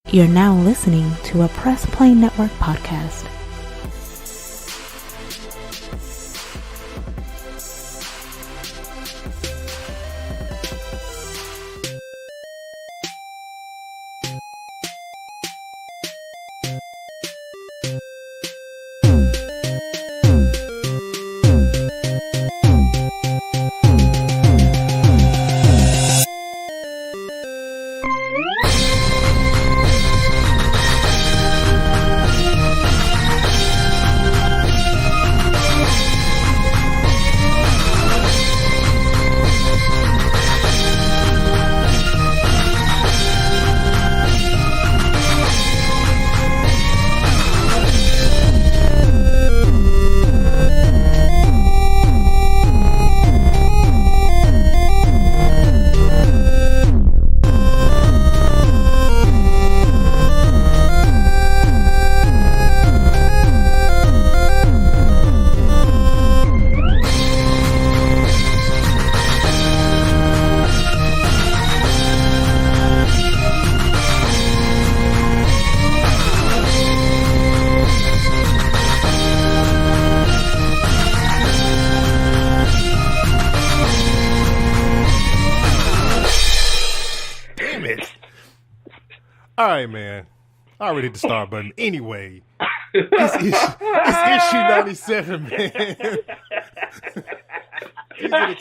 You're now listening to a Press Play Network podcast. Alright, man. I already hit the start button. Anyway, it's issue 97, man. These are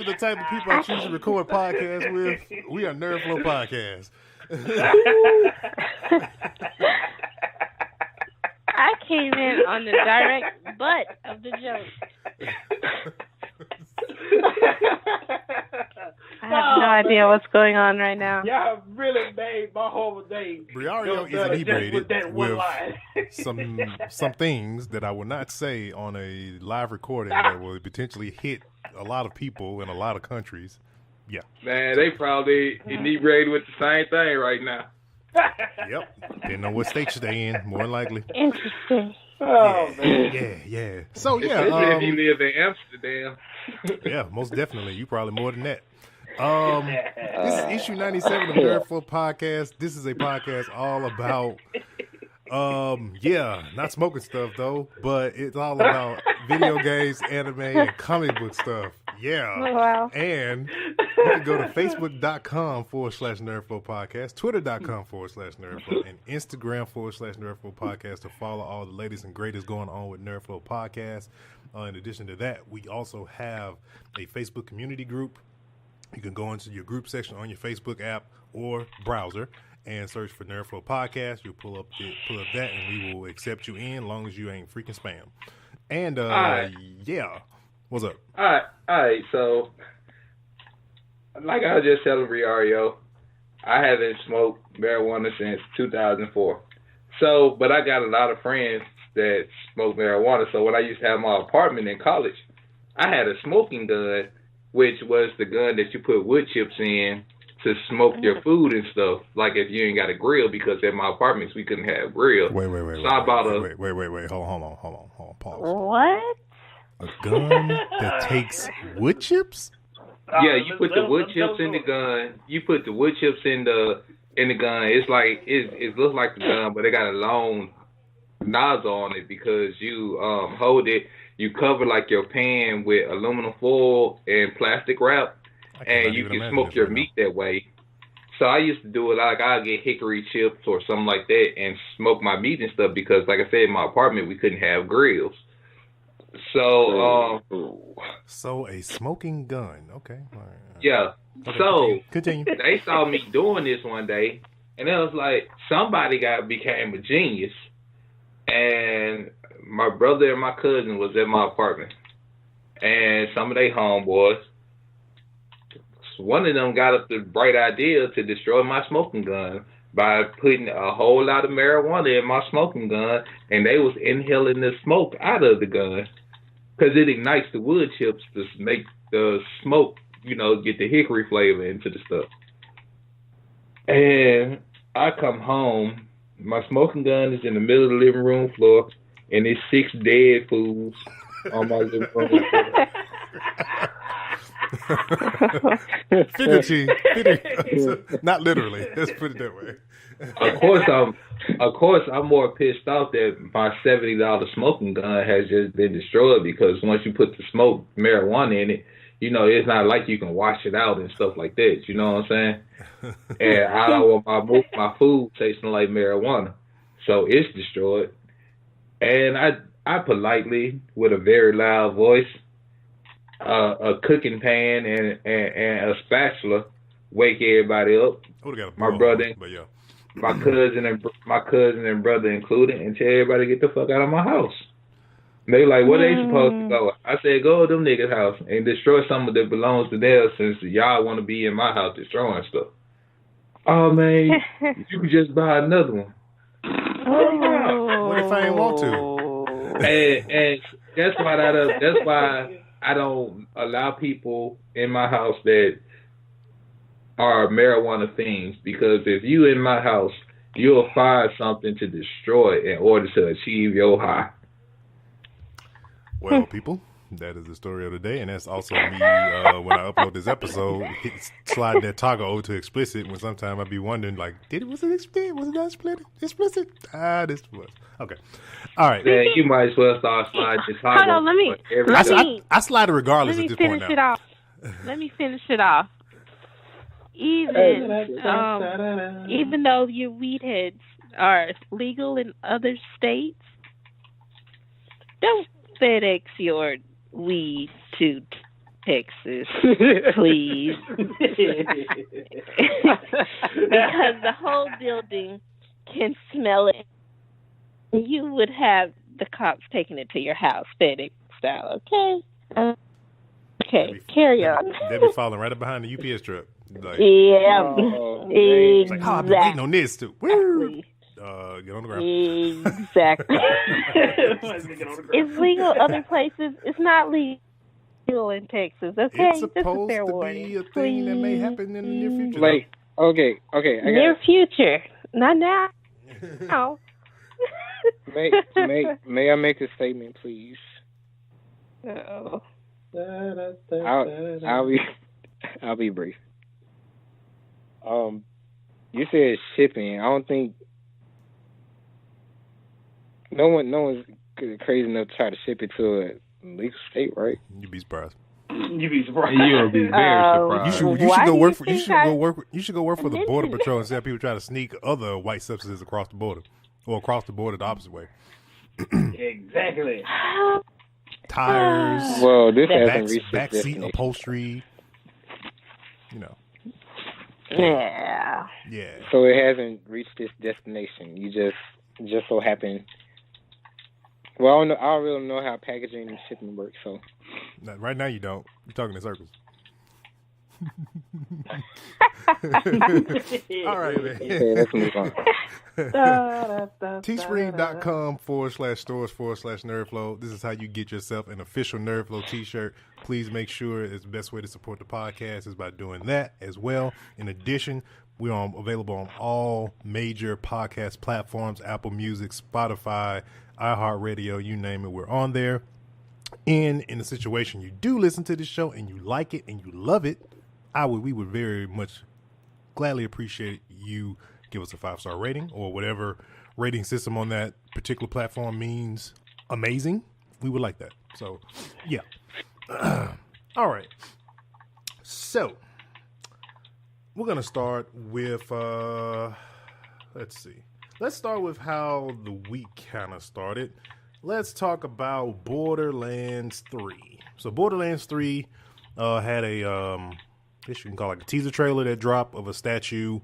the type of people I choose to record podcasts with. We are Nerd Flow Podcast. I came in on the direct butt of the joke. I have no idea what's going on right now. Y'all really made my whole day. Briario is inebriated with some things that I will not say on a live recording that will potentially hit a lot of people in a lot of countries. Yeah. Man, they probably inebriated with the same thing right now. Yep. Depending on what state you stay in, more than likely. Interesting. Oh, man. Yeah. So, yeah. Especially if you live in Amsterdam. Yeah, most definitely. You probably more than that. This is issue 97 of Nerd Flow Podcast. This is a podcast all about, not smoking stuff though, but it's all about video games, anime, and comic book stuff. Yeah. Oh, wow. And you can go to facebook.com/Nerdflow Podcast, twitter.com/Nerdflow, and Instagram/Nerdflow Podcast to follow all the latest and greatest going on with Nerdflow Podcast. In addition to that, we also have a Facebook community group. You can go into your group section on your Facebook app or browser and search for Nerdflow Podcast. You'll pull up that, and we will accept you in as long as you ain't freaking spam. And yeah, what's up? All right. So, like I was just telling Riario, I haven't smoked marijuana since 2004. So, but I got a lot of friends that smoke marijuana. So when I used to have my apartment in college, I had a smoking gun, which was the gun that you put wood chips in to smoke your food and stuff. Like if you ain't got a grill, because at my apartments we couldn't have grills. Wait. So I bought Wait. Hold on. Pause. What? A gun that takes wood chips? Yeah, you put the wood chips in the gun. You put the wood chips in the gun. It's like it looks like the gun, but it got a long nozzle on it because you hold it. You cover like your pan with aluminum foil and plastic wrap, and you can smoke your meat that way. So I used to do it like I'd get hickory chips or something like that and smoke my meat and stuff because, like I said, in my apartment we couldn't have grills. So a smoking gun. Okay. All right. Yeah. Okay, so continue. They saw me doing this one day, and it was like somebody became a genius. And my brother and my cousin was at my apartment, and some of their homeboys. One of them got up the bright idea to destroy my smoking gun by putting a whole lot of marijuana in my smoking gun, and they was inhaling the smoke out of the gun because it ignites the wood chips to make the smoke, get the hickory flavor into the stuff. And I come home, my smoking gun is in the middle of the living room floor, and there's 6 dead fools on my living room floor. Not literally. Let's put it that way. Of course, I'm more pissed off that my $70 smoking gun has just been destroyed because once you put the smoke marijuana in it, you know, it's not like you can wash it out and stuff like that. You know what I'm saying? And I don't want my food tasting like marijuana, so it's destroyed. And I politely, with a very loud voice, a cooking pan and a spatula, wake everybody up. My brother, but yeah. my cousin and brother included, and tell everybody to get the fuck out of my house. And they like, where they supposed to go? I said, go to them niggas' house and destroy something that belongs to theirs since y'all want to be in my house destroying stuff. Oh man, you can just buy another one. What if I ain't want to? And that's why I don't allow people in my house that are marijuana fiends, because if you in my house, you'll find something to destroy in order to achieve your high. Well, people, that is the story of the day, and that's also me when I upload this episode, sliding that toggle over to explicit. When sometimes I be wondering, like, was it explicit? Was it not explicit? This was okay. All right. Yeah, you might as well start sliding the toggle. Hold on, let me I slide it regardless at this point now. Let me finish it off. Even though your weed heads are legal in other states, don't FedEx your weed to Texas, please. Because the whole building can smell it. You would have the cops taking it to your house, FedEx style, okay? Okay, carry on. They'll be falling right up behind the UPS truck. Like, yeah, it's like, I've been waiting on this too. Woo! Get on the ground. Exactly. It's legal other places. It's not legal in Texas. Okay, it's supposed to be a thing that may happen in the near future. Like, okay. Near future, not now. No. May I make a statement, please? No. I'll be brief. You said shipping. I don't think no one's crazy enough to try to ship it to a legal state, right? You'd be surprised. You'll be very surprised. You should go work for the Border Patrol and see how people try to sneak other white substances across the border, or across the border the opposite way. Exactly. Tires. Well, this hasn't reached this backseat destination. upholstery. You know. Yeah. Yeah. So it hasn't reached this destination. You just so happen. Well, I don't really know how packaging and shipping works. So right now you don't. You're talking in circles. All right, man. Okay, let's move on. Teespring.com/stores/nerdflow. This is how you get yourself an official Nerdflow t-shirt. Please make sure it's the best way to support the podcast is by doing that as well. In addition, we are available on all major podcast platforms: Apple Music, Spotify, iHeartRadio, you name it, we're on there. And in the situation you do listen to this show and you like it and you love it, we would very much gladly appreciate you give us a 5-star rating, or whatever rating system on that particular platform means amazing. We would like that. So, yeah. All right. So, we're going to start with, let's see. Let's start with how the week kind of started. Let's talk about Borderlands 3. So, Borderlands 3 had a, I guess you can call it like a teaser trailer that dropped of a statue,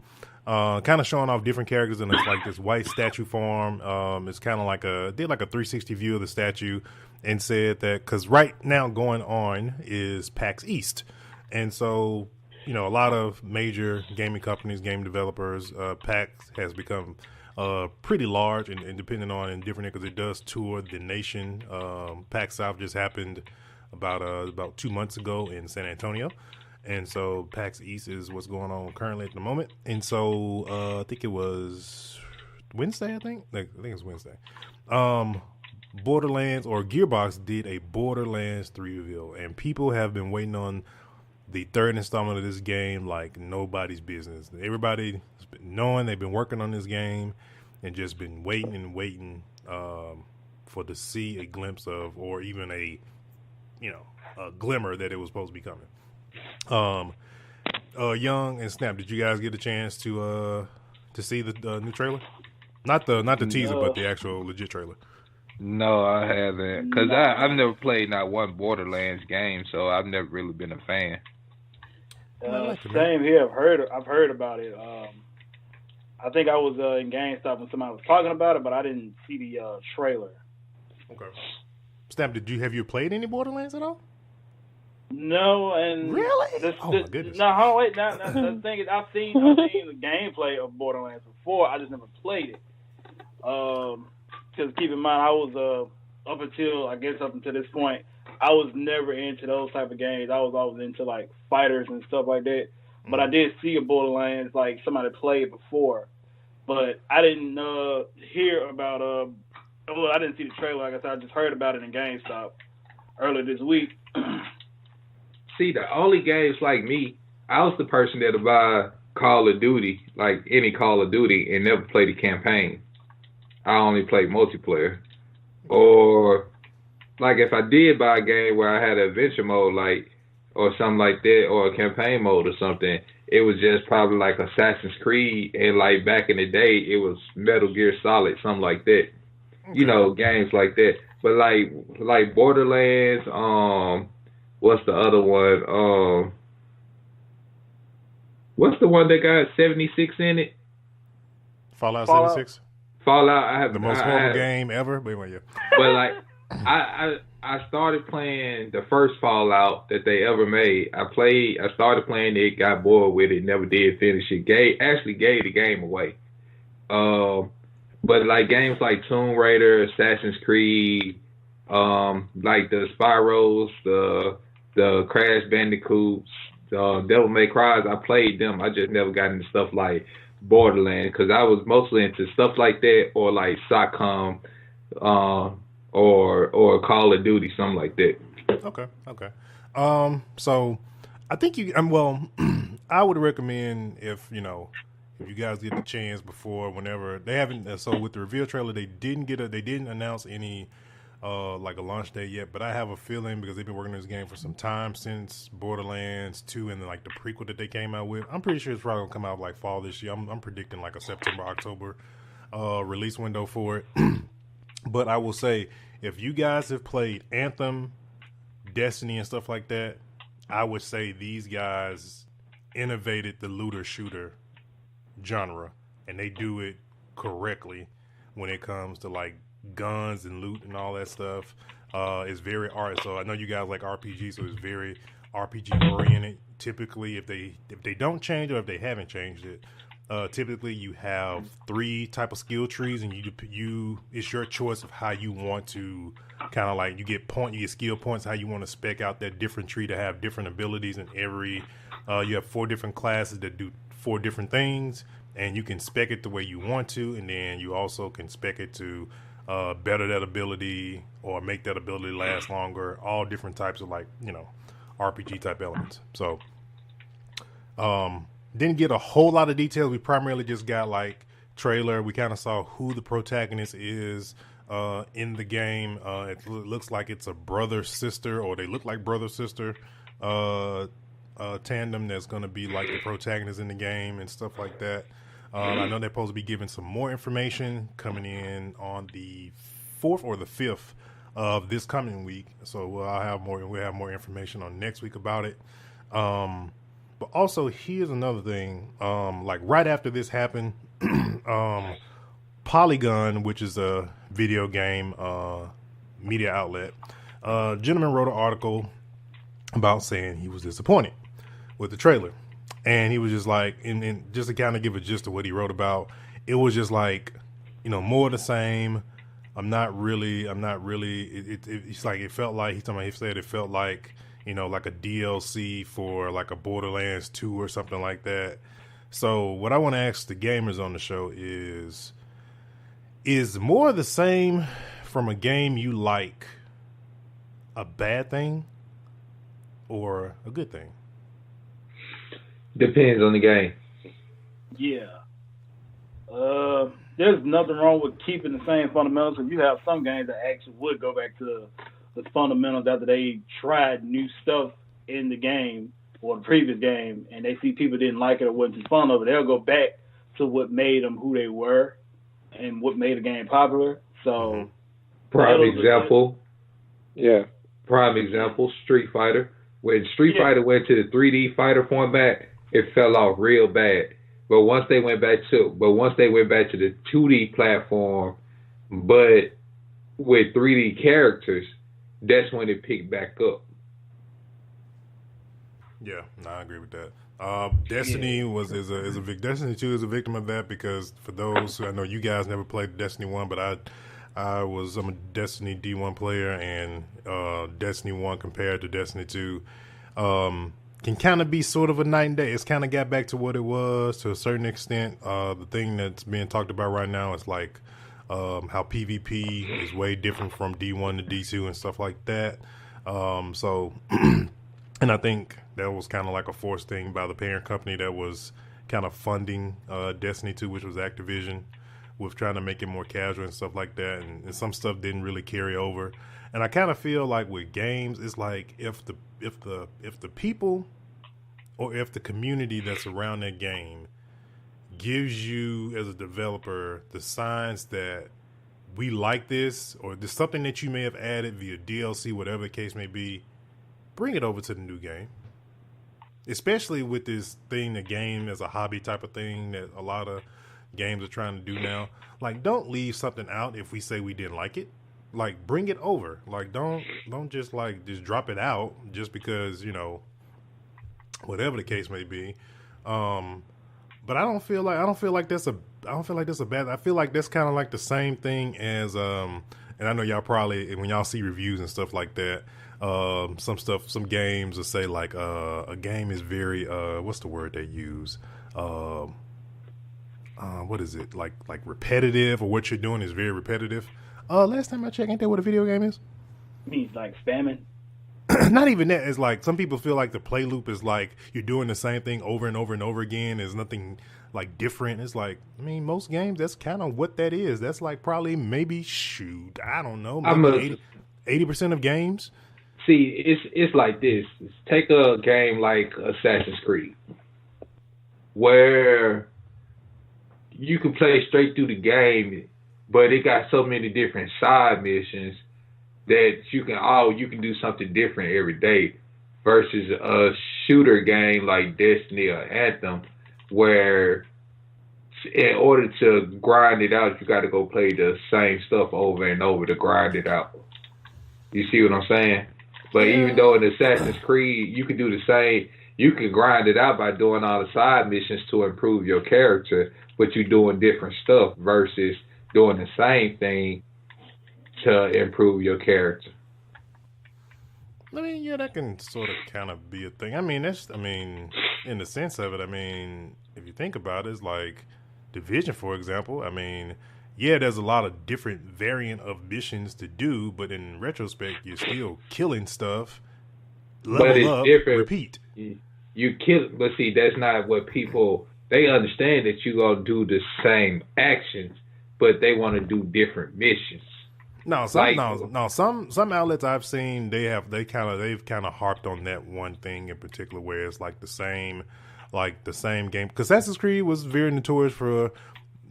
kind of showing off different characters, and it's like this white statue form. It's kind of like did like a 360 view of the statue, and said that because right now going on is PAX East, and so a lot of major gaming companies, game developers, PAX has become pretty large, and depending on in different because it does tour the nation. PAX South just happened about 2 months ago in San Antonio. And so PAX East is what's going on currently at the moment. And so I think it was Wednesday, I think it's Wednesday. Borderlands or Gearbox did a Borderlands 3 reveal, and people have been waiting on the third installment of this game like nobody's business. Everybody's been knowing they've been working on this game and just been waiting and waiting for to see a glimpse of, or even a glimmer that it was supposed to be coming. Young and Snap, did you guys get a chance to see the new trailer? Not the teaser, but the actual legit trailer. No, I haven't, because I've never played not one Borderlands game, so I've never really been a fan. Same here. I've heard about it. I think I was in GameStop when somebody was talking about it, but I didn't see the trailer. Okay. Snap, have you played any Borderlands at all? No, and really? My goodness. No, wait. Now the thing is, I've seen the gameplay of Borderlands before. I just never played it. Because keep in mind, I was up until this point, I was never into those type of games. I was always into like fighters and stuff like that. But I did see a Borderlands, like somebody played before, but I didn't hear about. Well, I didn't see the trailer. Like I said, I just heard about it in GameStop earlier this week. See, the only games like me, I was the person that'll buy Call of Duty, like any Call of Duty, and never play the campaign. I only played multiplayer. Or, like, if I did buy a game where I had an adventure mode, like, or something like that, or a campaign mode or something, it was just probably like Assassin's Creed, and like back in the day, it was Metal Gear Solid, something like that. Okay. You know, games like that. But like Borderlands, what's the other one? What's the one that got 76 in it? Fallout 76? Fallout, I have the most horrible game ever. But like, I started playing the first Fallout that they ever made. I started playing it, got bored with it, never did finish it. Actually gave the game away. But like games like Tomb Raider, Assassin's Creed, like the Spyros, the Crash Bandicoots, Devil May Cry, I played them. I just never got into stuff like Borderlands, because I was mostly into stuff like that, or like SOCOM, or Call of Duty, something like that. Okay. So I think I would recommend if you guys get the chance before, whenever they haven't. So with the reveal trailer, they didn't announce any like a launch date yet, but I have a feeling, because they've been working on this game for some time, since Borderlands 2 and then like the prequel that they came out with. I'm pretty sure it's probably gonna come out like fall this year. I'm predicting like a September, October release window for it. But I will say, if you guys have played Anthem, Destiny, and stuff like that, I would say these guys innovated the looter shooter genre, and they do it correctly when it comes to like guns and loot and all that stuff. It's very art. So I know you guys like RPG, so it's very RPG oriented. Typically, if they don't change, or if they haven't changed it, typically you have 3 type of skill trees, and you it's your choice of how you want to kind of like you get skill points, how you want to spec out that different tree to have different abilities. And every you have 4 different classes that do 4 different things, and you can spec it the way you want to, and then you also can spec it to better that ability or make that ability last longer. All different types of RPG type elements. So didn't get a whole lot of details. We primarily just got like trailer. We kind of saw who the protagonist is in the game. It looks like it's a brother sister, or they look like brother sister tandem that's going to be like the protagonist in the game and stuff like that. I know they're supposed to be giving some more information coming in on the 4th or the 5th of this coming week. So we'll have more information on next week about it. But also, here's another thing. Like right after this happened, Polygon, which is a video game media outlet, gentleman wrote an article about saying he was disappointed with the trailer. And he was just like, and just to kind of give a gist of what he wrote about, it was just like, more of the same. I'm not really. It's like it felt like he said it felt like like a DLC for like a Borderlands 2 or something like that. So what I want to ask the gamers on the show is more of the same from a game you like a bad thing or a good thing? Depends on the game. Yeah. There's nothing wrong with keeping the same fundamentals. If you have some games that actually would go back to the fundamentals after they tried new stuff in the game or the previous game, and they see people didn't like it or wasn't fun of it, they'll go back to what made them who they were and what made the game popular. So, prime example. Yeah. Prime example, Street Fighter. When Street Fighter went to the 3D fighter format, it fell off real bad. But once they went back to the 2D platform, but with 3D characters, that's when it picked back up. Yeah, no, I agree with that. Destiny Destiny 2 is a victim of that, because for those who, I know you guys never played Destiny 1, but I'm a Destiny D1 player, and Destiny 1 compared to Destiny 2 can kind of be sort of a night and day. It's kind of got back to what it was to a certain extent. The thing that's being talked about right now is like how PvP is way different from D1 to D2 and stuff like that. And I think that was kind of like a forced thing by the parent company that was kind of funding Destiny 2, which was Activision, with trying to make it more casual and stuff like that. And some stuff didn't really carry over. And I kind of feel like with games, it's like if the people or if the community that's around that game gives you as a developer the signs that we like this, or there's something that you may have added via DLC, whatever the case may be, bring it over to the new game. Especially with this thing, the game as a hobby type of thing that a lot of games are trying to do now. Like, don't leave something out if we say we didn't like it. Like, bring it over. Like, don't just drop it out just because, whatever the case may be. But I don't feel like that's a bad. I feel like that's kind of like the same thing as and I know y'all probably, when y'all see reviews and stuff like that, some games will say like a game is very what's the word they use? What is it? Like repetitive, or what you're doing is very repetitive. Last time I checked, ain't that what a video game is? It means like spamming. Not even that. It's like some people feel like the play loop is like you're doing the same thing over and over and over again. There's nothing like different. It's like, I mean, most games, that's kind of what that is. That's like probably maybe, I don't know, maybe 80% of games. See, it's like this. Take a game like Assassin's Creed, where you can play straight through the game, but it got so many different side missions that you can do something different every day, versus a shooter game like Destiny or Anthem, where in order to grind it out, you got to go play the same stuff over and over to grind it out. You see what I'm saying? But even though in Assassin's Creed, you can do the same, you can grind it out by doing all the side missions to improve your character, but you're doing different stuff versus doing the same thing to improve your character. I mean, yeah, that can sort of kind of be a thing. I mean, in the sense of it, I mean, if you think about it, it's like Division, for example. I mean, yeah, there's a lot of different variant of missions to do, but in retrospect, you're still killing stuff. Level up, different. Repeat. You kill, but see, that's not what people, they understand that you're going to do the same actions, but they want to do different missions. Some outlets I've seen, they've kind of harped on that one thing in particular, where it's like the same game. Because Assassin's Creed was very notorious for,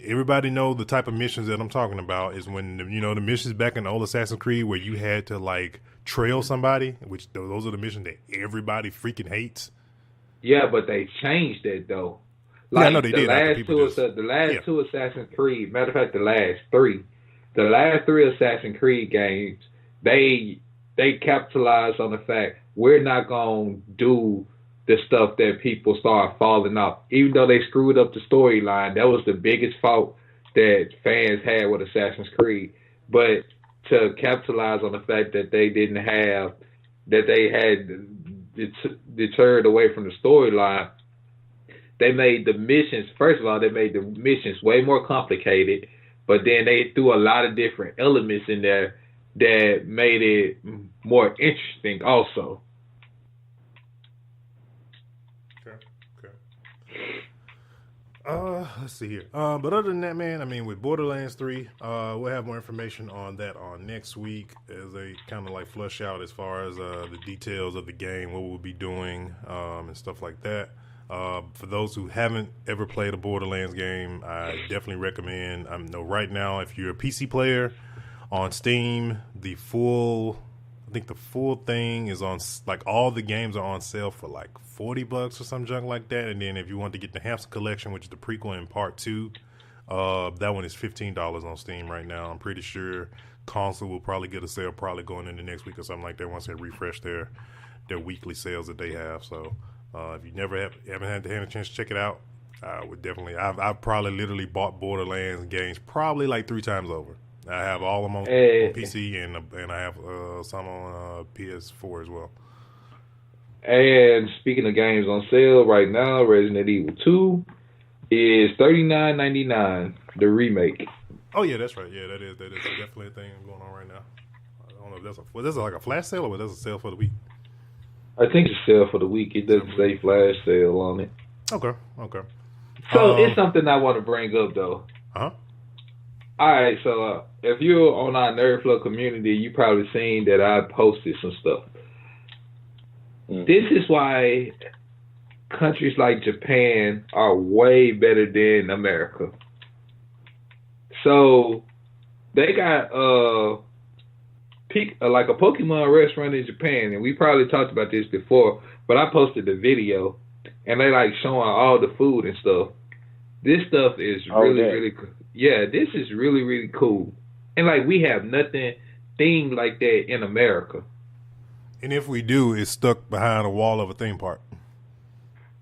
everybody know the type of missions that I'm talking about is when the missions back in the old Assassin's Creed where you had to like trail somebody, which those are the missions that everybody freaking hates. Yeah, but they changed that though. Like, yeah, I know they did. The last two Assassin's Creed, matter of fact, the last three Assassin's Creed games, they capitalized on the fact we're not gonna do the stuff that people start falling off. Even though they screwed up the storyline, that was the biggest fault that fans had with Assassin's Creed. But to capitalize on the fact that they had deterred away from the storyline, they made the missions, first of all, they made the missions way more complicated, but then they threw a lot of different elements in there that made it more interesting also. Let's see here. But other than that, man, I mean, with Borderlands 3, we'll have more information on that on next week as they kind of like flush out as far as the details of the game, what we'll be doing, and stuff like that. For those who haven't ever played a Borderlands game, I definitely recommend. I know right now, if you're a PC player on Steam, I think the full thing is on, like, all the games are on sale for like $40 or some junk like that. And then if you want to get the Hamster Collection, which is the prequel in part 2, that one is $15 on Steam right now. I'm pretty sure console will probably get a sale probably going into next week or something like that once they refresh their weekly sales that they have. So if you haven't had a chance to check it out, I would definitely. I've probably literally bought Borderlands games probably like 3 times over. I have all of them on PC and I have some on PS4 as well. And speaking of games on sale right now, Resident Evil 2 is $39.99, the remake. Oh yeah, that's right. Yeah, that is definitely a thing going on right now. I don't know if that's like a flash sale or that's a sale for the week. I think it's a sale for the week. It doesn't say flash sale on it. Okay. So it's something I want to bring up though. All right, so if you're on our Nerdflow community, you probably seen that I posted some stuff. This is why countries like Japan are way better than America. So they got like a Pokemon restaurant in Japan, and we probably talked about this before, but I posted the video, and they like showing all the food and stuff. This stuff is really cool. Yeah, this is really, really cool. And, like, we have nothing themed like that in America. And if we do, it's stuck behind a wall of a theme park.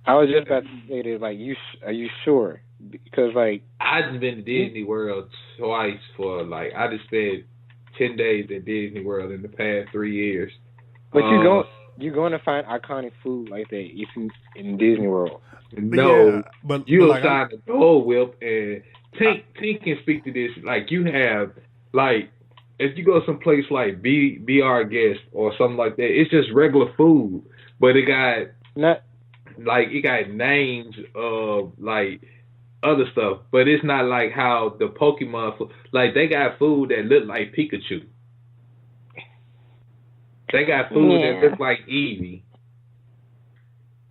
I was just about to say that, like, are you sure? Because, like... I've been to Disney World twice for, like, I just spent 10 days at Disney World in the past 3 years. But you're going to find iconic food like that if you in Disney World. No, yeah, but you'll like, sign the Dole Whip, and Tink can speak to this. Like, you have, like, if you go someplace like Be Our Guest or something like that, it's just regular food, but it got it got names of like other stuff, but it's not like how the Pokemon food. Like, they got food that look like Pikachu. They got food that look like Eevee.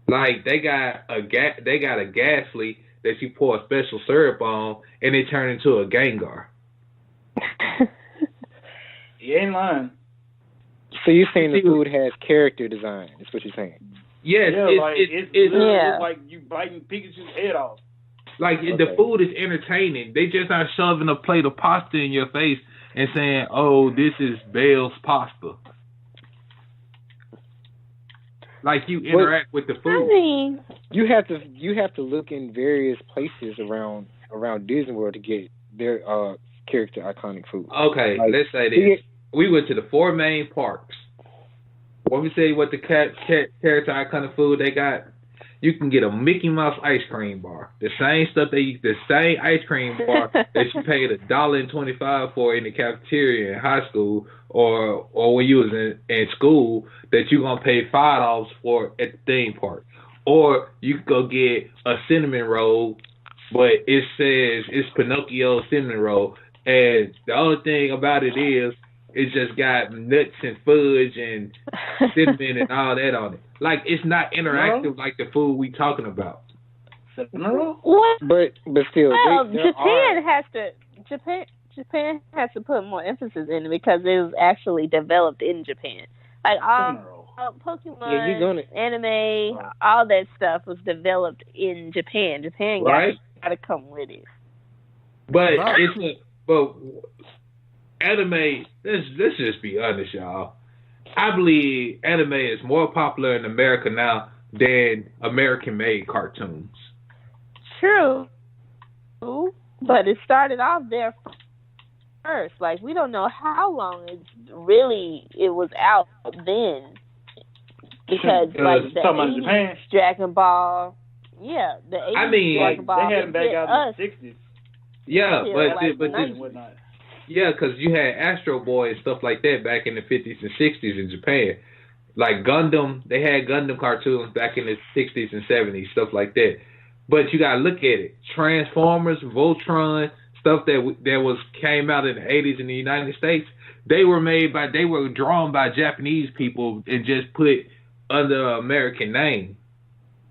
Like, they got a Ghastly that you pour a special syrup on, and it turned into a Gengar. You ain't lying. So you're saying the food has character design? That's what you're saying? Yes, it's like you biting Pikachu's head off. Like, the food is entertaining. They just not shoving a plate of pasta in your face and saying, "Oh, this is Bell's pasta." Like, you interact with the food. I mean, you have to look in various places around Disney World to get their character iconic food. Okay, like, let's say this. We went to the 4 main parks. Let me say what the character iconic food they got. You can get a Mickey Mouse ice cream bar. The same stuff the same ice cream bar that you paid $1.25 for in the cafeteria in high school or when you was in school that you're gonna pay $5 for at the theme park. Or you could go get a cinnamon roll, but it says it's Pinocchio cinnamon roll. And the only thing about it is it's just got nuts and fudge and cinnamon and all that on it. Like, it's not interactive like the food we talking about. What? But still, well, Japan has to put more emphasis in it because it was actually developed in Japan. Like all Pokemon, anime, all that stuff was developed in Japan. Japan got to come with it. But anime. Let's just be honest, y'all. I believe anime is more popular in America now than American-made cartoons. True, but it started off there first. Like, we don't know how long it was out then, because like the 80s Dragon Ball, the 80s Dragon Ball, they had them back out in the 60s. Yeah, but yeah, because you had Astro Boy and stuff like that back in the 50s and 60s in Japan. Like Gundam, they had Gundam cartoons back in the 60s and 70s, stuff like that. But you gotta look at it. Transformers, Voltron, stuff that came out in the 80s in the United States. They were drawn by Japanese people and just put under an American name.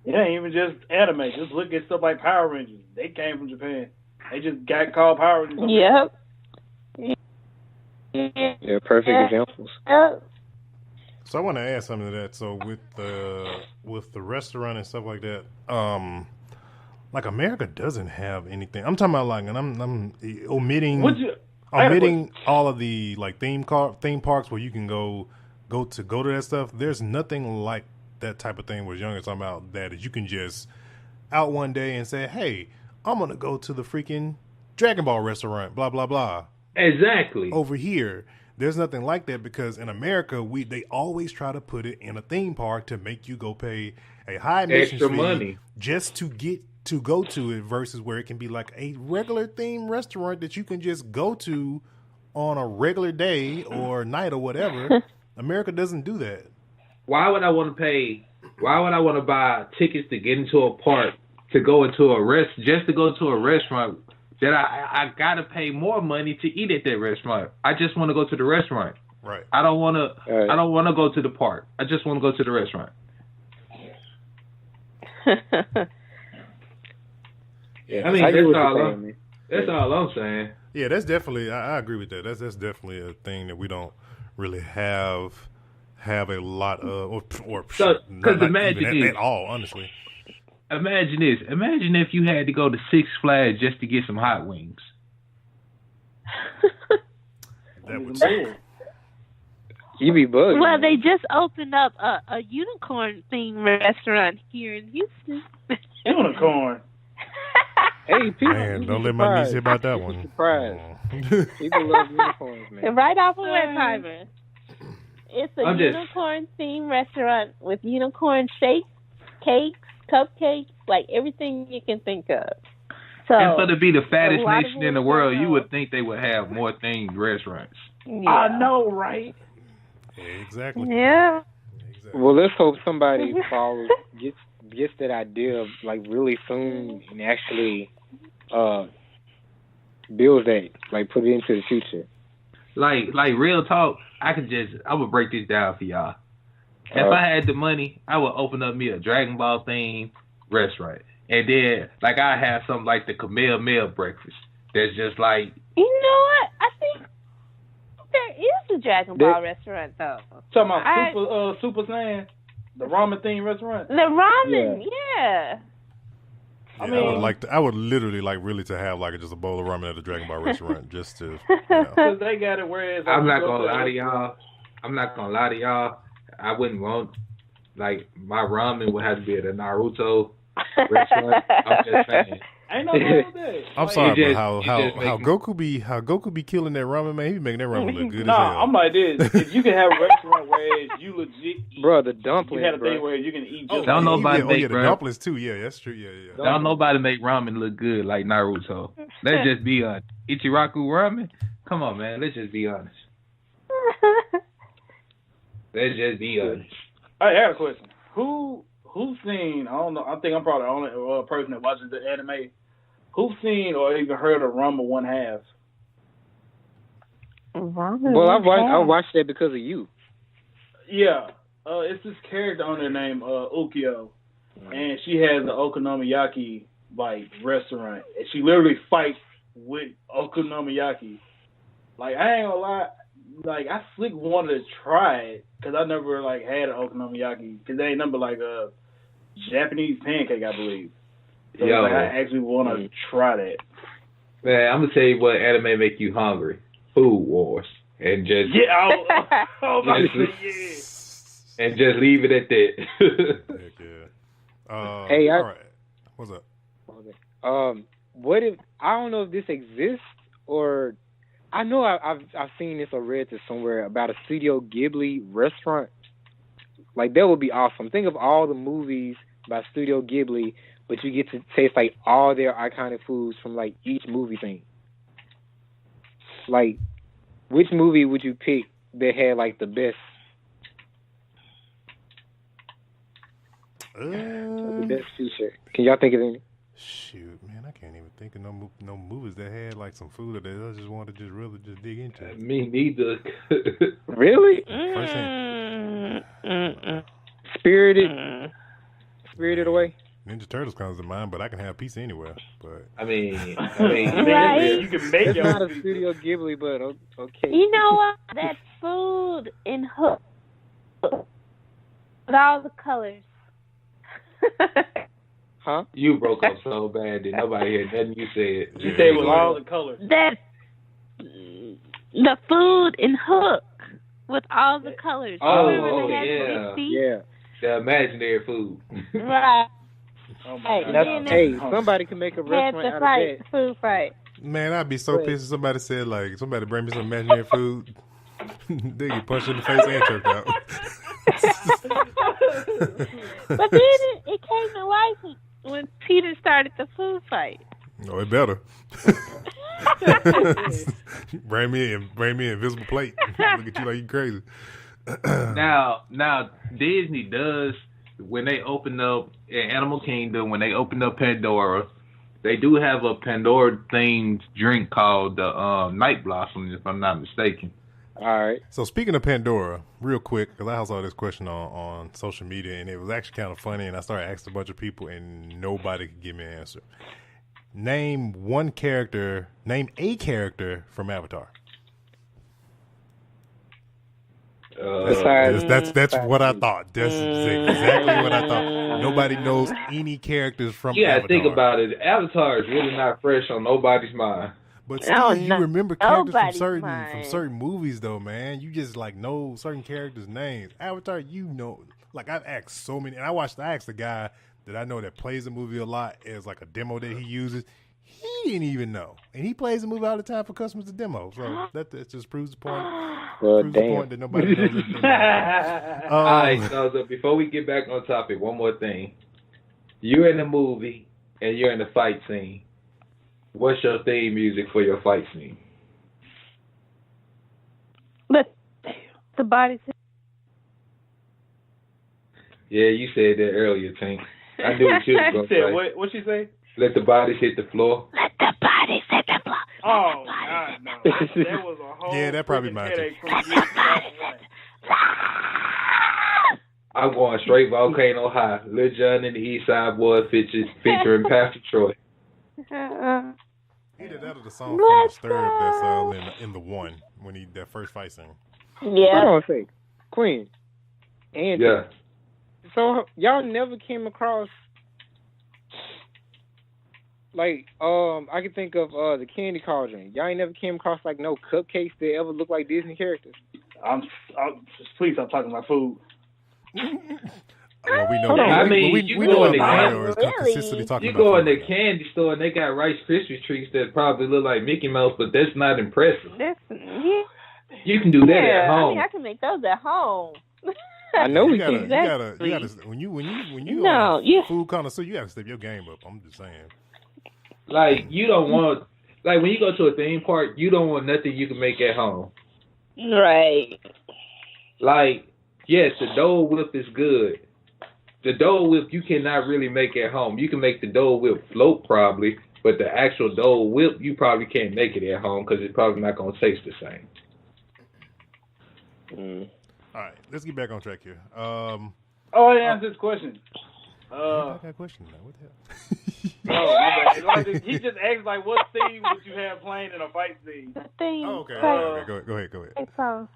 It ain't even just anime. Just look at stuff like Power Rangers. They came from Japan. They just got called Power Rangers. Yep. Yeah, perfect examples. So I want to add something to that. So with the restaurant and stuff like that, like America doesn't have anything. I'm talking about like, and I'm omitting all of the like theme parks where you can go to that stuff. There's nothing like that type of thing. Was Younger talking about that you can just out one day and say, hey, I'm gonna go to the freaking Dragon Ball restaurant, blah blah blah. Exactly. Over here, there's nothing like that because in America, they always try to put it in a theme park to make you go pay a high admission extra fee money just to get to go to it versus where it can be like a regular theme restaurant that you can just go to on a regular day or night or whatever. America doesn't do that. Why would I want to buy tickets to get into a park to go into just to go to a restaurant that I gotta pay more money to eat at that restaurant? I just want to go to the restaurant. Right. I don't want to go to the park. I just want to go to the restaurant. Yeah, I mean, that's all I'm saying. Yeah, that's definitely. I agree with that. That's definitely a thing that we don't really have a lot of, or so, not imagine even at all, honestly. Imagine this. Imagine if you had to go to Six Flags just to get some hot wings. That would suck. You be bugging. Well, they just opened up a unicorn themed restaurant here in Houston. Unicorn. Hey, people, Man, don't let my niece hear about that one. Surprised. People love unicorns, man. Right off of Westheimer. It's a unicorn themed restaurant with unicorn shakes, cakes, cupcakes, like everything you can think of. So, and for to be the fattest nation in the world, you would think they would have more themed restaurants. Yeah. I know, right? Exactly. Yeah. Exactly. Well, let's hope somebody gets that idea like really soon and actually builds that, like put it into the future. Like real talk, I would break this down for y'all. If I had the money, I would open up me a Dragon Ball themed restaurant. And then, like, I have something like the Kamehameha breakfast. That's just like... You know what? I think there is a Dragon Ball restaurant, though. Talking about Super Saiyan? The ramen themed restaurant? The ramen, yeah. I mean, I would literally like really to have like just a bowl of ramen at a Dragon Ball restaurant just to. Because they got it where it's. I'm not gonna lie to y'all. I wouldn't want like my ramen would have to be at a Naruto restaurant. I'm just saying. Ain't no wrong with that. I'm sorry, but how Goku be killing that ramen, man. He be making that ramen look good as hell. I'm like this. If you can have a restaurant where you legit eat, bro, the dumplings. You had a thing where you can eat. Don't nobody make the dumplings too. Yeah, that's true. Yeah. Don't nobody make ramen look good like Naruto. Let's just be honest. Ichiraku ramen. Come on, man. Let's just be honest. Let's just be honest. I got a question. Who's seen? I don't know. I think I'm probably the only person that watches the anime. Who's seen or even heard of Ranma One Half? Well, I watched that because of you. Yeah, it's this character on there named Ukyo, and she has an okonomiyaki like restaurant, and she literally fights with okonomiyaki. Like I ain't gonna lie, like I slick wanted to try it because I never like had an okonomiyaki because they ain't nothing but like a Japanese pancake, I believe. So like, I actually want to try that. Man, I'm gonna tell you what anime make you hungry. Food Wars. And just and just leave it at that. Heck yeah. Hey, all right. What's up? What if I don't know if this exists or I know I've seen this or read this somewhere about a Studio Ghibli restaurant. Like that would be awesome. Think of all the movies by Studio Ghibli, but you get to taste like all their iconic foods from like each movie thing. Like, which movie would you pick that had like the best? The best feature. Can y'all think of any? Shoot, man, I can't even think of no movies that had like some food that I just wanted to just really just dig into. Me neither. Really? Spirited. Spirited Away. Ninja Turtles comes to mind, but I can have pizza anywhere. But I mean, Right? You can make It's your not a own Studio Ghibli, but okay. You know what? That food in Hook with all the colors. Huh? you broke up so bad that nobody heard nothing you said. You say with all the colors. That the food in Hook with all the colors. Oh, Remember they had yeah. the feet? Yeah. The imaginary food. Right. Oh Hey, my That's, God. hey, somebody can make a Had restaurant the out fight, of that. food fight. man, I'd be so pissed if somebody said like somebody bring me some imaginary food. They get punched in the face and choked out. But then it came to life when Peter started the food fight. Oh, it better. bring me an invisible plate. Look at you like you crazy. Now Disney does, when they open up in Animal Kingdom, when they open up Pandora, they do have a Pandora themed drink called the Night Blossom, if I'm not mistaken. All right. So speaking of Pandora, real quick, because I saw this question on social media, and it was actually kind of funny, and I started asking a bunch of people, and nobody could give me an answer. Name a character from Avatar. That's what I thought. That's exactly what I thought. Nobody knows any characters from You gotta Avatar. think about it. Avatar is really not fresh on nobody's mind. But still, you remember characters from nobody's certain mind. movies, though, man. You just like know certain characters' names. Avatar, you know, like I've asked so many, and I asked the guy that I know that plays the movie a lot as like a demo that he uses. He didn't even know, and he plays the movie all the time for customers to demo. So that just proves the point. Well, Proves the damn. point that nobody knows anything. All right, so before we get back on topic, one more thing. You're in a movie and you're in a fight scene. What's your theme music for your fight scene? But the body. Yeah, you said that earlier, Tank. I knew what you was You going to said say. what she say? Let the bodies hit the floor. Let the body hit the floor. Oh God, no. That was a whole Yeah, that probably freaking mine, headache from year 2001. I'm going straight Volcano High. Lil Jon and the East Side Boys featuring Pastor Troy. Either that or the song from Disturbed that's in the one when that first fight scene. Hold Yeah. on a sec. Queen. And Yeah. so y'all never came across like I can think of the Candy Cauldron. Y'all ain't never came across like no cupcakes that ever look like Disney characters. Please stop talking about food. Well, we know. Hold on. I mean, we you know go in the Mario is Really? consistently talking You about go in food the right candy store and they got Rice Krispie treats that probably look like Mickey Mouse, but that's not impressive. That's, yeah. You can do that at I home. mean, I can make those at home. I know now. we You gotta, can. Exactly. you gotta, when you No, are a you- food connoisseur, you gotta step your game up. I'm just saying. Like, you don't want, like, when you go to a theme park, you don't want nothing you can make at home. Right. Like, yes, the Dole Whip is good. The Dole Whip you cannot really make at home. You can make the Dole Whip float probably, but the actual Dole Whip, you probably can't make it at home because it's probably not going to taste the same. All right, let's get back on track here. Oh, I didn't answer this question. I got a question now. What the hell? Oh, my bad. Like, he just asked, like, what theme would you have playing in a fight scene? The thing. Oh, okay. Right. Go ahead. So,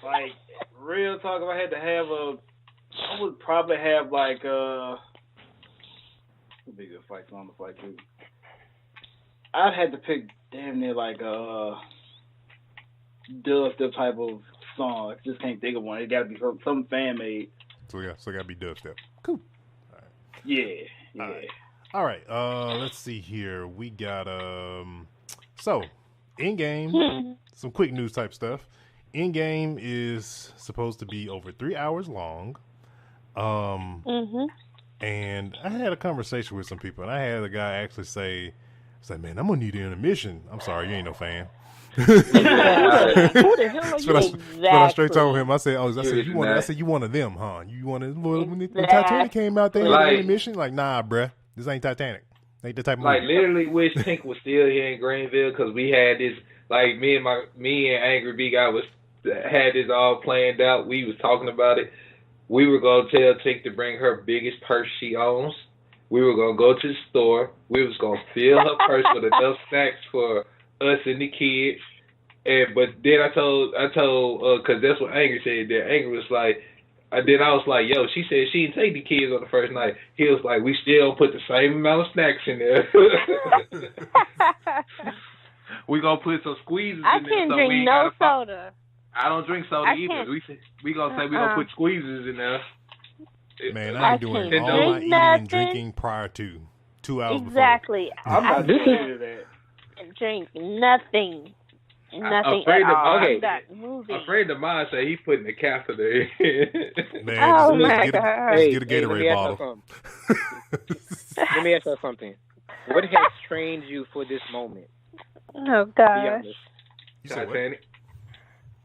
Like, real talk, if I had to have I would probably have, like, what would be a good fight song to fight to? I'd have to pick damn near, like, dubstep type of song. I just can't think of one. It got to be something fan-made. So it gotta be dubstep. Cool. Yeah. All right. Let's see here. We got so in game, some quick news type stuff. In game is supposed to be over 3 hours long. And I had a conversation with some people, and I had a guy actually say, "Man, I'm gonna need an intermission." I'm sorry, you ain't no fan. who the hell are That's you what I straight exactly? told him. I said, you one of them, huh? You one of when Titanic came out, they had an intermission. Like, nah, bruh, this ain't Titanic. Ain't the type of like movie. literally wish Tink was still here in Greenville because we had this. Like me and Angry B guy had this all planned out. We was talking about it. We were gonna tell Tink to bring her biggest purse she owns. We were gonna go to the store. We was gonna fill her purse with enough snacks for us and the kids. But then I told, cause that's what Angry said. That Angry was like, then I was like, yo, she said she didn't take the kids on the first night. He was like, we still put the same amount of snacks in there. We gonna put some squeezes I in there. can't So drink we ain't no gotta soda. I don't drink soda I either. can't. We gonna say we gonna put squeezes in there. Man, I I ain't doing can't all my drink eating nothing. and drinking prior to 2 hours Exactly. I'm I not doing can't that. drink nothing. Nothing afraid at of- all. okay. That movie. A friend of mine said he putting the catheter in. before. Man, Oh, just my get a, God. just get a let me Gatorade ask bottle. you something. Let me ask you something. What has trained you for this moment? Oh Be gosh. honest. You said what? Titanic.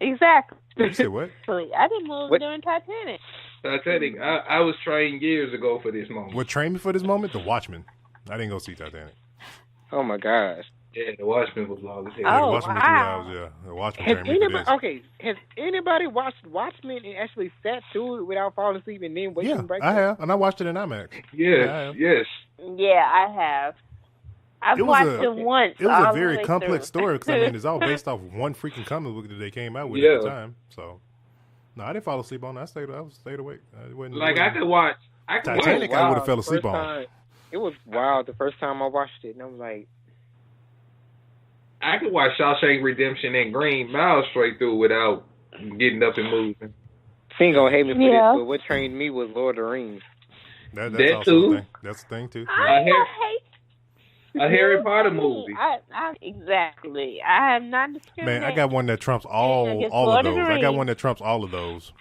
Exactly. You said what? I didn't move What? during Titanic. Titanic. I was trained years ago for this moment. What trained me for this moment? The Watchmen. I didn't go see Titanic. Oh my gosh. Yeah, the Watchmen was long as hell. Yeah, the Oh, Watchmen was 2 wow. hours. Yeah, the Watchmen Has trained me for anybody this. has anybody watched Watchmen and actually sat through it without falling asleep and then waking Yeah, back I up? have, and I watched it in IMAX. Yes, yes. Yeah, I have. I've It was watched a- it once. It was all a the very way complex through. story because I mean it's all based off one freaking comic book that they came out with at the Yeah. time. So, no, I didn't fall asleep on it. I stayed awake. Like I could watch. Titanic, I would've fell asleep on. It was wild the first time I watched it, and I was like, I could watch Shawshank Redemption and Green Mile straight through without getting up and moving. she ain't gonna hate me for Yeah. this, but what trained me was Lord of the Rings. That's That also too. a thing. That's a thing too. I A don't hate A Harry Potter me. movie. Exactly. I am not discriminating. Man, I got one that trumps all I guess of Lord of those. the I got Rings. one that trumps all of those.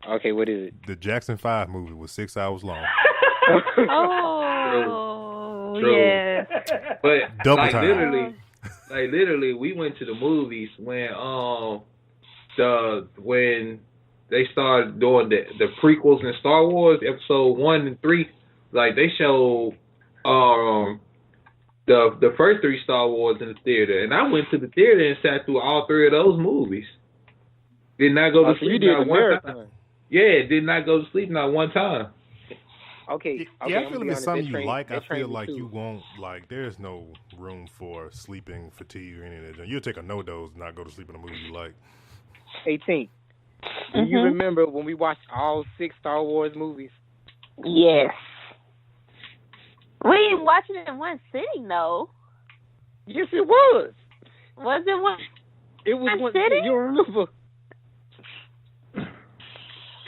Okay, what is it? The Jackson 5 movie was 6 hours long. Oh, True. yeah. But Double like time. literally, we went to the movies when when they started doing the prequels in Star Wars, episode 1 and 3. Like they showed the first 3 Star Wars in the theater, and I went to the theater and sat through all 3 of those movies. Did not go to So you sleep did not the one time. marathon. Yeah, did not go to sleep not one time. Okay. Yeah, I'm I feel gonna if be it's honest, something that you trained- like, I that trained feel me like too. you won't, like, there's no room for sleeping fatigue or any of that. You'll take a no-dose and not go to sleep in a movie you like. 18. Do you remember when we watched all 6 Star Wars movies? Yes. We ain't watching it in one sitting, though. Yes, it was. Was it one? It was One one. sitting? You remember?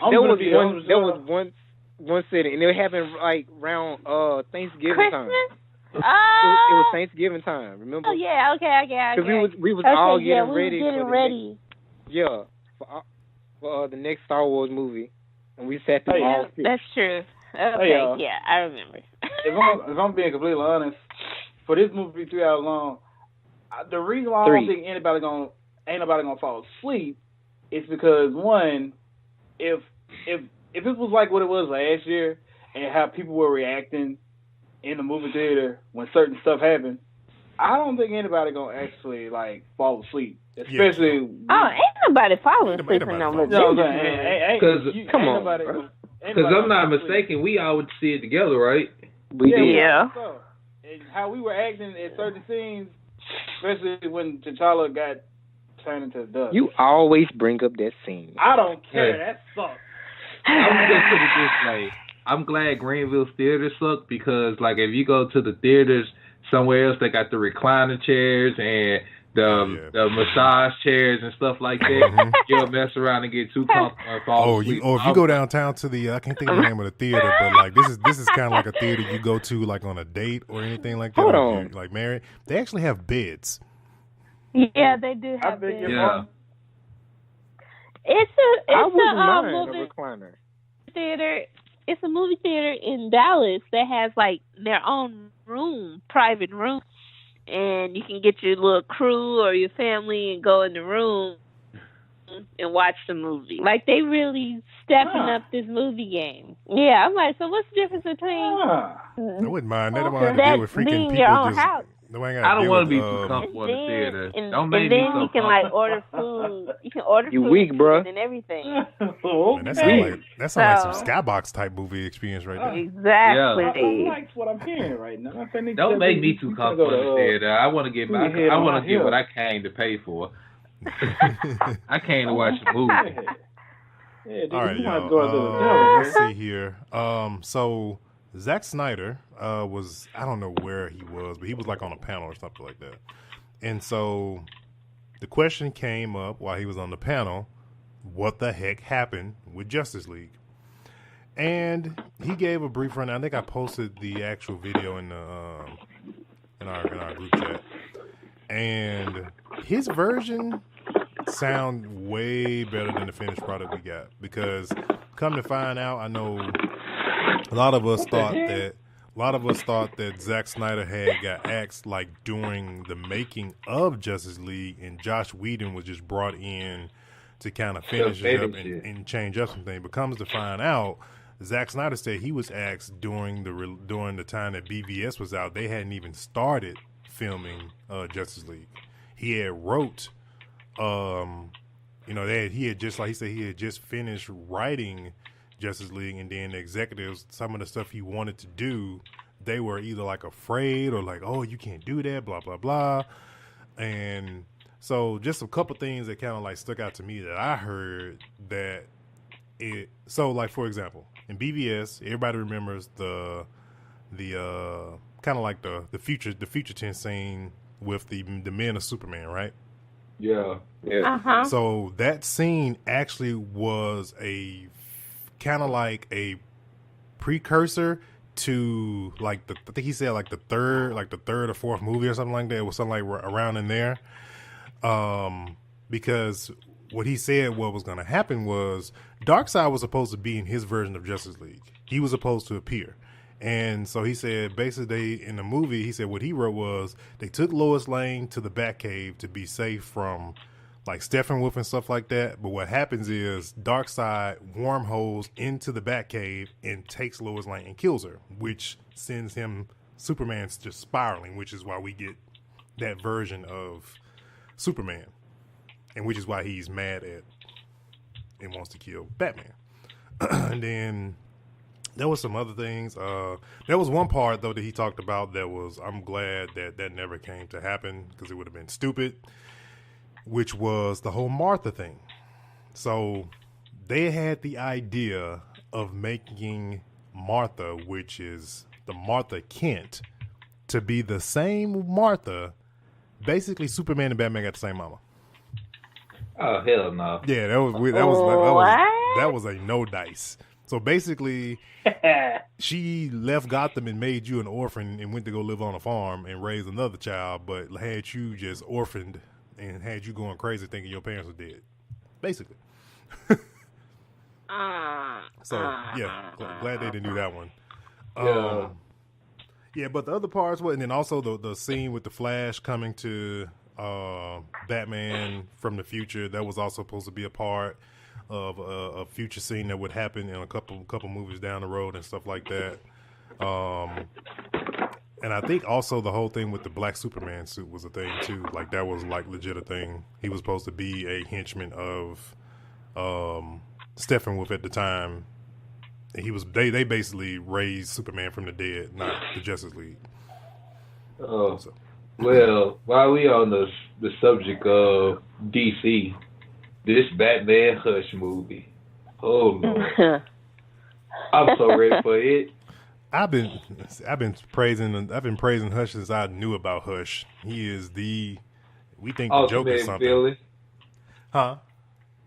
I'm There gonna was be one. honest, There was one sitting, and it happened like around Thanksgiving time. Christmas? It was Thanksgiving time. Remember? Oh, yeah. Okay. Because we was okay, all yeah, getting we ready. was getting for the ready. for the next Star Wars movie, and we sat through Hey, all Yeah, 6. that's true. Okay, Hey, yeah, I remember. if I'm being completely honest, for this movie to be 3 hours long, the reason why I 3. don't think ain't nobody gonna fall asleep is because one, if it was like what it was last year and how people were reacting in the movie theater when certain stuff happened, I don't think anybody gonna actually like fall asleep. Especially Oh, ain't nobody falling Ain't asleep nobody in no falling movie. you know what I'm saying? Cause- Come on, bro. Because I'm not mistaken, we all would see it together, right? We did. Yeah. So, and how we were acting at certain scenes, especially when T'Challa got turned into dust. You always bring up that scene. I don't care. Hey. That sucks. I'm just put it this way. I'm glad Greenville's theater sucked because, like, if you go to the theaters somewhere else, they got the recliner chairs and the massage chairs and stuff like that. Mhm. You'll mess around and get too comfortable and fall asleep. If you go downtown to the I can't think of the name of the theater, but like this is kind of like a theater you go to like on a date or anything like that. Hold or if on. you're, like married, they actually have beds. Yeah, they do I have beg beds. your Yeah. pardon. It's I wouldn't a mind a movie recliner. theater. It's a movie theater in Dallas that has like their own room, private room, and you can get your little crew or your family and go in the room and watch the movie. Like, they really stepping up this movie game. Yeah, I'm like, so what's the difference between I wouldn't mind that. I don't have to that deal with freaking being people your own just. house? No, I don't want to be too with, comfortable in the theater. And Don't make me then so you can like order food. You can order You food weak, bruh. and everything. Man, that sounds like some So- Skybox type movie experience right there. Exactly. I like what I'm hearing right now. I think Don't make me too comfortable in the theater. I want to get put your head I on want my to get hip. what I came to pay for. I came to watch a movie. Yeah, dude, All right, you might y'all. go to the devil. Let's see here. So Zack Snyder was, I don't know where he was, but he was like on a panel or something like that. And so the question came up while he was on the panel, what the heck happened with Justice League? And he gave a brief run. I think I posted the actual video in the in our group chat. And his version sound way better than the finished product we got, because come to find out, I know a lot of us thought that Zack Snyder had got axed like during the making of Justice League, and Josh Whedon was just brought in to kind of finish it up and change up some things. But comes to find out, Zack Snyder said he was axed during the time that BVS was out. They hadn't even started filming Justice League. He had wrote, he had just, like he said, he had just finished writing Justice League, and then the executives, some of the stuff he wanted to do, they were either like afraid or like, oh, you can't do that, blah, blah, blah. And so just a couple things that kind of like stuck out to me that I heard that so like, for example, in BVS, everybody remembers the kind of like the future tense scene with the men of Superman, right? Yeah. So that scene actually was a kind of like a precursor to like I think he said like the third or fourth movie or something like that. It was something like around in there. Because what he said what was going to happen was Darkseid was supposed to be in his version of Justice League. He was supposed to appear. And so he said, basically, in the movie, he said what he wrote was they took Lois Lane to the Batcave to be safe from like Steppenwolf and stuff like that. But what happens is Darkseid wormholes into the Batcave and takes Lois Lane and kills her, which sends him, Superman's just spiraling, which is why we get that version of Superman, and which is why he's mad at and wants to kill Batman. And then there was some other things. There was one part, though, that he talked about that was, I'm glad that never came to happen because it would have been stupid, which was the whole Martha thing. So they had the idea of making Martha, which is the Martha Kent, to be the same Martha. Basically, Superman and Batman got the same mama. Oh, hell no. Yeah, that was a no dice. So basically, she left Gotham and made you an orphan and went to go live on a farm and raise another child, but had you just orphaned and had you going crazy thinking your parents were dead. Basically. So, yeah, glad they didn't do that one. Yeah, but the other parts, and then also the scene with the Flash coming to Batman from the future, that was also supposed to be a part of a future scene that would happen in a couple movies down the road and stuff like that. And I think also the whole thing with the black Superman suit was a thing too. Like that was like legit a thing. He was supposed to be a henchman of Steppenwolf at the time. And he was they basically raised Superman from the dead, not the Justice League. Oh, well, while we on the subject of DC, this Batman Hush movie. Oh Lord, I'm so ready for it. I've been praising Hush since I knew about Hush. He is we think the Joker is something. Villain. Huh?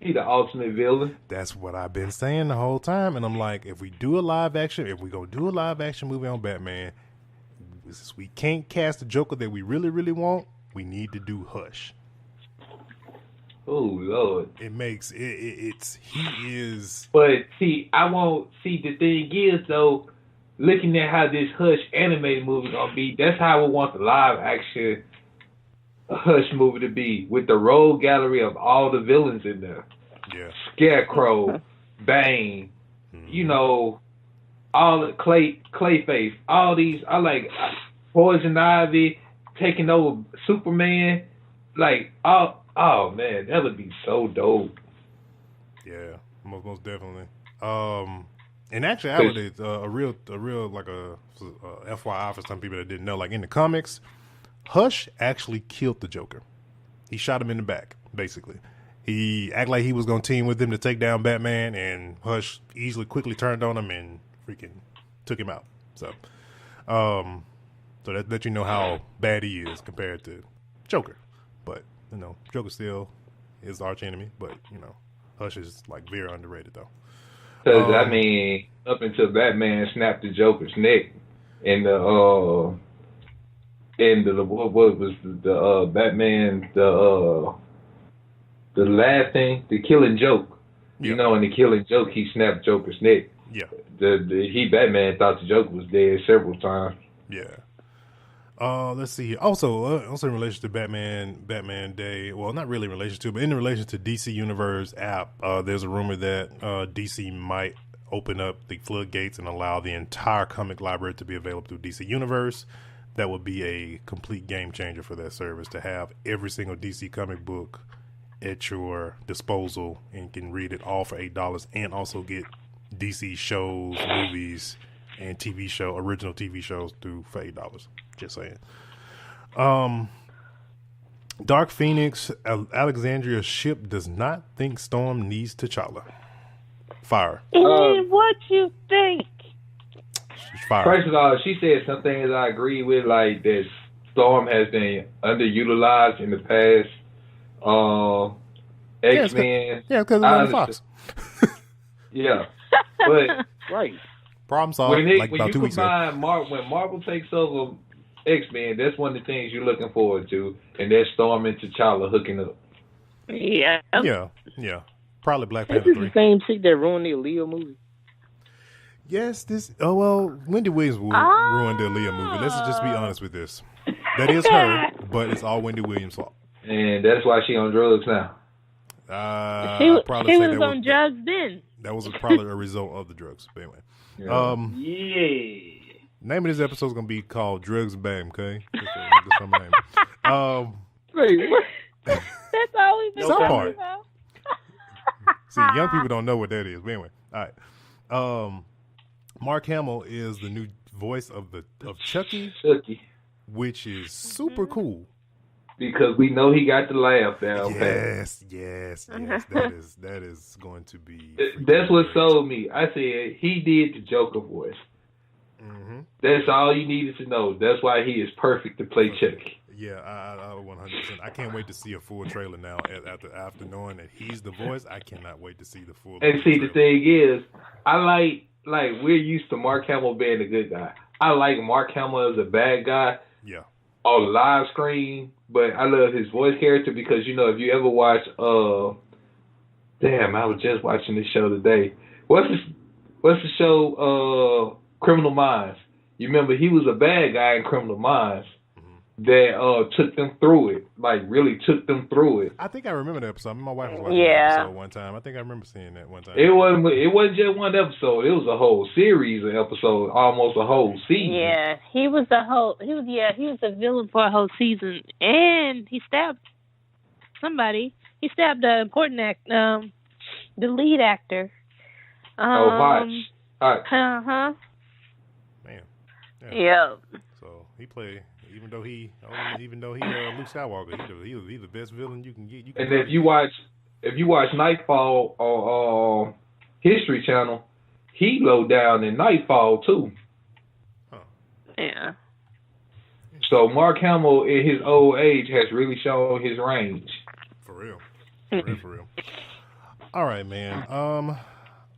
He the ultimate villain. That's what I've been saying the whole time, and I'm like, if we do a live action, do a live action movie on Batman, since we can't cast the Joker that we really, really want, we need to do Hush. Oh Lord! It makes he is. But see, the thing is though, looking at how this Hush animated movie gonna be, that's how I would want the live action Hush movie to be with the rogue gallery of all the villains in there. Yeah. Scarecrow, Bane, you know, all the Clayface, all these. I like Poison Ivy taking over Superman. Like, oh man, that would be so dope. Yeah, most definitely. In actuality, a real like a FYI for some people that didn't know, like in the comics, Hush actually killed the Joker. He shot him in the back, basically. He acted like he was going to team with him to take down Batman, and Hush quickly turned on him and freaking took him out. So that let you know how bad he is compared to Joker. But, you know, Joker still is arch enemy, but, you know, Hush is like very underrated though. Because I mean, up until Batman snapped the Joker's neck, and what was the Batman the last thing, the Killing Joke, you know, in the Killing Joke he snapped Joker's neck. Yeah. Batman thought the Joker was dead several times. Yeah. Let's see here. Also in relation to Batman Day, well, not really in relation to, but in relation to DC Universe app, there's a rumor that DC might open up the floodgates and allow the entire comic library to be available through DC Universe. That would be a complete game changer for that service, to have every single DC comic book at your disposal and can read it all for $8 and also get DC shows, movies, and original TV shows through for $8. Just saying. Dark Phoenix, Alexandria's ship does not think Storm needs T'Challa. Fire. And what you think? She's fire. First of all, she said some things I agree with, like that Storm has been underutilized in the past. X-Men. Yeah, because of Fox. Yeah. But Right. Problem solved. when Like about 2 you weeks ago. combine when Marvel takes over X-Men, that's one of the things you're looking forward to, and that's Storm and T'Challa hooking up. Yeah. Yeah. Probably Black This Panther is 3. the same chick that ruined the Leo movie. Yes, Wendy Williams ruined the Aaliyah movie. Let's just be honest with this. That is her, but it's all Wendy Williams' fault. And that's why she on drugs now. She probably say was on drugs then. That was probably a result of the drugs. But anyway, Yeah. name of this episode is gonna be called "Drugs Bam." Okay, that's my name. Wait, what? That's all we've been Some talking part. about. See, young people don't know what that is. But anyway, all right. Mark Hamill is the new voice of Chucky, which is super cool. Because we know he got the laugh down pat. Yes. That is going to be. That's what sold me. I said he did the Joker voice. Mm-hmm. That's all you needed to know. That's why he is perfect to play Chucky. Yeah, I 100%. I can't wait to see a full trailer now. After knowing that he's the voice, I cannot wait to see the full. And see, trailer. the thing is, I like we're used to Mark Hamill being a good guy. I like Mark Hamill as a bad guy. Yeah. On the live screen, but I love his voice character because, you know, if you ever watch, I was just watching this show today. What's the show, Criminal Minds? You remember he was a bad guy in Criminal Minds that took them through it, like really took them through it. I think I remember that episode. My wife was watching that episode one time. I think I remember seeing that one time. It wasn't just one episode. It was a whole series of episodes, almost a whole season. Yeah, he was a villain for a whole season, and he stabbed somebody. He stabbed the important the lead actor. Hotch. Man. Yeah. Yep. So he played, even though he Luke Skywalker, he's the best villain you can get. And if you watch Nightfall on History Channel, he low down in Nightfall too. Huh. Yeah. So Mark Hamill in his old age has really shown his range. For real. All right, man.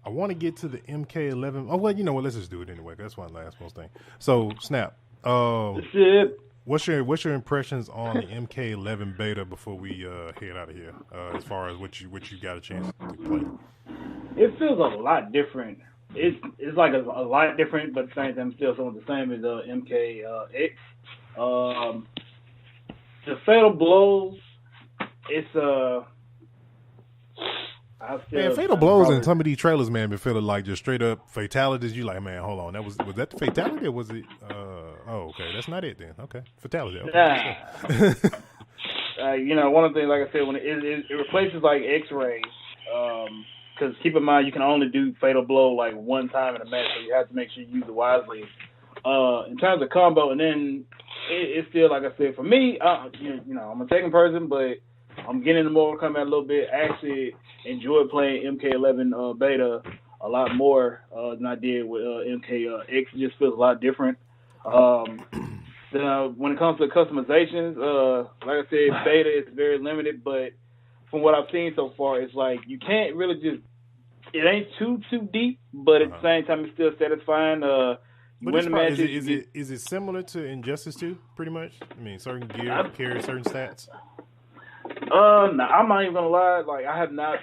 I want to get to the MK11. Oh, well, you know what? Let's just do it anyway. That's one last most thing. So, Snap. Shit. What's your impressions on the MK11 beta before we head out of here? As far as what you got a chance to play. It feels a lot different. It's like a lot different, but at the same time, still some of the same as MKX. the Fatal Blows, it's Man, Fatal Blows in some of these trailers, man, been feeling like just straight up fatalities. You like, man, hold on, was that the fatality or was it? Oh, okay, that's not it then. Okay, fatality. Okay. Nah. One of the things, like I said, when it replaces like X-Ray, because keep in mind you can only do Fatal Blow like one time in a match, so you have to make sure you use it wisely. In terms of combo, and then it's still, like I said, for me, I'm a Tekken person, but I'm getting into Mortal Kombat a little bit. I actually enjoyed playing MK11 beta a lot more than I did with MKX. It just feels a lot different. When it comes to customizations, like I said, beta is very limited, but from what I've seen so far, it's like you can't really just, it ain't too deep, but at the same time, it's still satisfying. But win the matches, is it similar to Injustice 2, pretty much? I mean, certain gear carry certain stats? No, I'm not even gonna lie. Like, I've never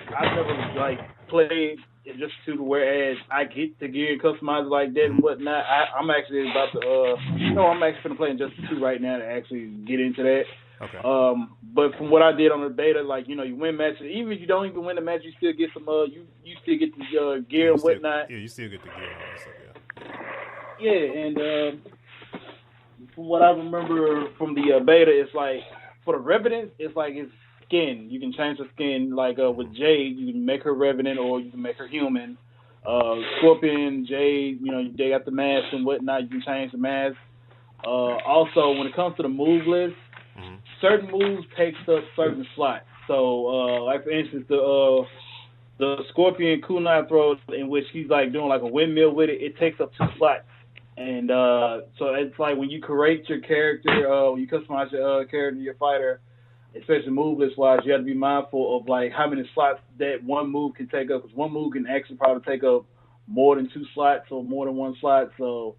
like played Injustice 2 to whereas I get the gear customized like that and whatnot. I'm actually about to I'm actually gonna play Injustice 2 right now to actually get into that. Okay. But from what I did on the beta, like, you win matches. Even if you don't even win the match, you still get some. You still get the gear and whatnot. You still get the gear and all that stuff. Yeah, and from what I remember from the beta, it's like for the Revenant, it's like it's skin. You can change the skin. Like with Jade, you can make her Revenant or you can make her human. Scorpion, Jade, they got the mask and whatnot. You can change the mask. Also, when it comes to the move list, certain moves takes up certain slots. So, like for instance, the Scorpion kunai throw, in which he's like doing like a windmill with it, it takes up 2 slots. And so it's like when you create your character, when you customize your character, your fighter, especially move list wise, you have to be mindful of like how many slots that one move can take up. Because one move can actually probably take up more than 2 slots or more than 1 slot. So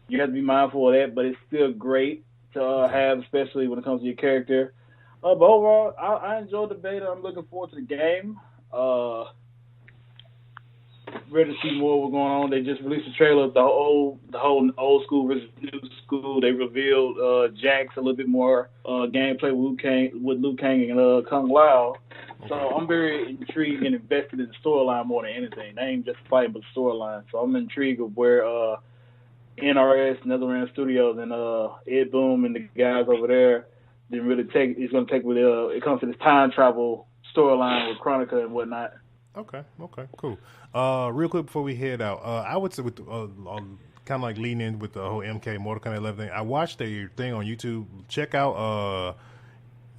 you have to be mindful of that. But it's still great to have, especially when it comes to your character. But overall, I enjoyed the beta. I'm looking forward to the game. Ready to see more what's going on. They just released a trailer of the whole old school versus new school. They revealed Jax a little bit more gameplay with Liu Kang and Kung Lao. So I'm very intrigued and invested in the storyline more than anything. They ain't just fighting, but the storyline. So I'm intrigued of where NRS, NetherRealm Studios, and Ed Boon and the guys over there didn't really take. It's going to take with it comes to this time travel storyline with Chronica and whatnot. Okay, cool. Real quick before we head out, I would say with kind of like leading in with the whole MK Mortal Kombat 11 thing, I watched a thing on YouTube. Check out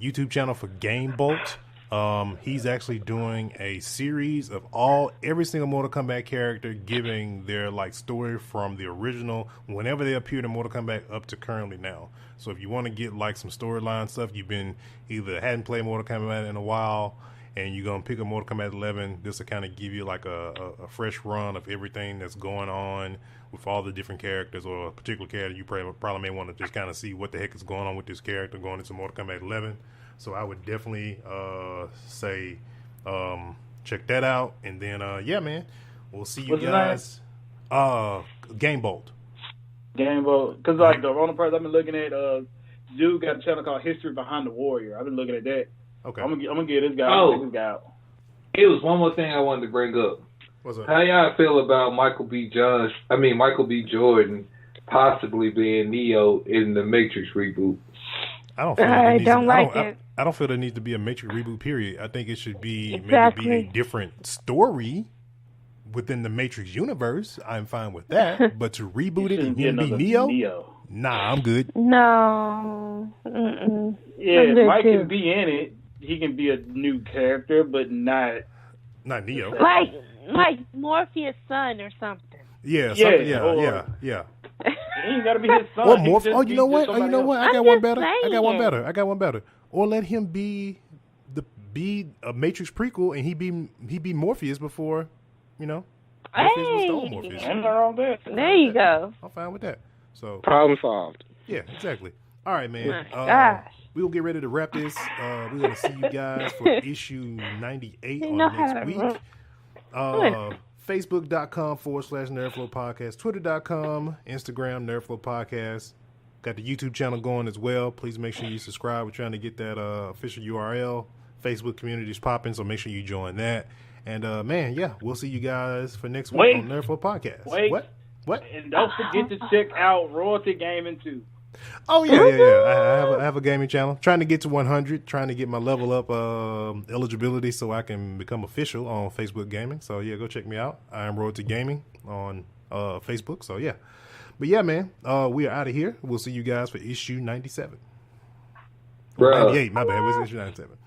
YouTube channel for Game Bolt. He's actually doing a series of every single Mortal Kombat character, giving their like story from the original, whenever they appeared in Mortal Kombat up to currently now. So if you want to get like some storyline stuff, you've been hadn't played Mortal Kombat in a while, and you're going to pick up Mortal Kombat 11, this will kind of give you like a fresh run of everything that's going on with all the different characters, or a particular character you probably may want to just kind of see what the heck is going on with this character going into Mortal Kombat 11. So I would definitely say check that out. And then, yeah, man, we'll see you guys. Game Bolt. Game Bolt. Because like the only person I've been looking at, dude got a channel called History Behind the Warrior. I've been looking at that. Okay. I'm gonna get this guy. This guy out. It was one more thing I wanted to bring up. What's up? How y'all feel about Michael B. Jordan possibly being Neo in the Matrix reboot? I don't feel I don't feel there needs to be a Matrix reboot, period. I think it should be maybe be a different story within the Matrix universe. I'm fine with that. But to reboot it and him be Neo? Nah, I'm good. No. Yeah, Mike can be in it. He can be a new character, but not Neo. Like Morpheus' son or something. Yeah. He ain't gotta be his son. Or Morpheus. You know what? I got one better. Or let him be a Matrix prequel, and he be Morpheus before, Morpheus was the old Morpheus. There you go. I'm fine with that. So problem solved. Yeah, exactly. All right, man. Gosh. We'll get ready to wrap this. We're going to see you guys for issue 98 on next week. Facebook.com/NerdFlow Podcast. Twitter.com, Instagram, NerdFlow Podcast. Got the YouTube channel going as well. Please make sure you subscribe. We're trying to get that official URL. Facebook community's popping, so make sure you join that. And man, yeah, we'll see you guys for next week on Nerdful Podcast. What? And don't forget to check out Royalty Gaming too. Oh yeah. I have a gaming channel. Trying to get to 100. Trying to get my level up eligibility so I can become official on Facebook Gaming. So yeah, go check me out. I am Royalty Gaming on Facebook. So yeah, but yeah, man, we are out of here. We'll see you guys for issue 97. Bro. 98. My bad. What's issue 97?